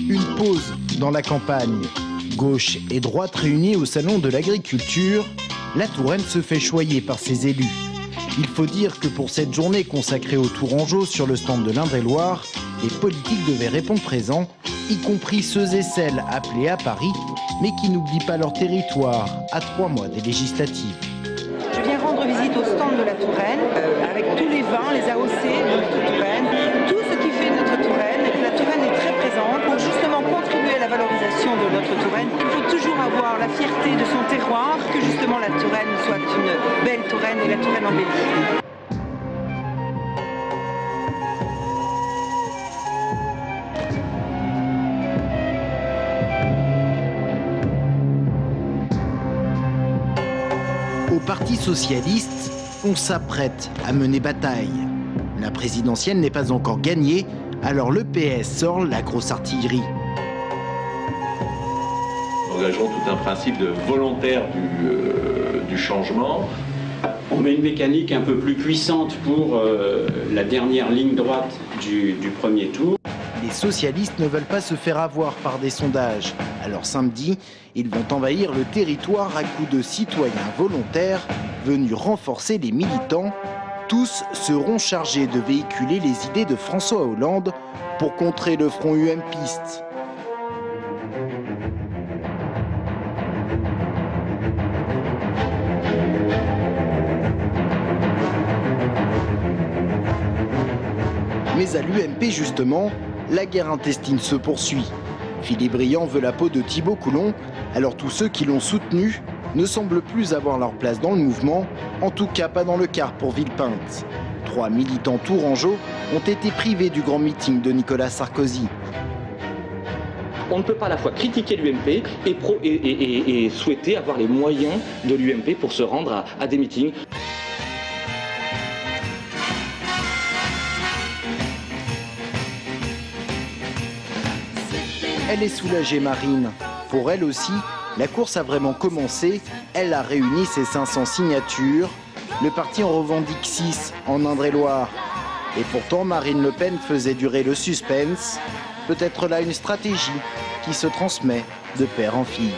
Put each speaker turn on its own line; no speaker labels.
Une pause dans la campagne. Gauche et droite réunies au salon de l'agriculture, la Touraine se fait choyer par ses élus. Il faut dire que pour cette journée consacrée aux Tourangeaux sur le stand de l'Indre-et-Loire, les politiques devaient répondre présents, y compris ceux et celles appelés à Paris, mais qui n'oublient pas leur territoire à 3 mois des législatives.
Je viens rendre visite au stand de la Touraine, avec tous les vins, les AOC de notre Touraine, tout ce qui fait notre Touraine. La Touraine est très présente pour justement contribuer à la valorisation de notre Touraine. Il faut toujours avoir la fierté de son terroir, que justement la Touraine soit une belle Touraine et la Touraine embellie.
Au Parti socialiste, on s'apprête à mener bataille. La présidentielle n'est pas encore gagnée, alors le PS sort la grosse artillerie.
Nous engageons tout un principe de volontaire du changement.
On met une mécanique un peu plus puissante pour la dernière ligne droite du premier tour.
Les socialistes ne veulent pas se faire avoir par des sondages. Alors samedi, ils vont envahir le territoire à coups de citoyens volontaires venus renforcer les militants. Tous seront chargés de véhiculer les idées de François Hollande pour contrer le front UMPiste. Mais à l'UMP justement, la guerre intestine se poursuit. Philippe Briand veut la peau de Thibault Coulon, alors tous ceux qui l'ont soutenu ne semblent plus avoir leur place dans le mouvement, en tout cas pas dans le quart pour Villepinte. 3 militants tourangeaux ont été privés du grand meeting de Nicolas Sarkozy.
On ne peut pas à la fois critiquer l'UMP et souhaiter avoir les moyens de l'UMP pour se rendre à des meetings.
Elle est soulagée, Marine. Pour elle aussi, la course a vraiment commencé. Elle a réuni ses 500 signatures. Le parti en revendique 6 en Indre-et-Loire. Et pourtant, Marine Le Pen faisait durer le suspense. Peut-être là une stratégie qui se transmet de père en fille.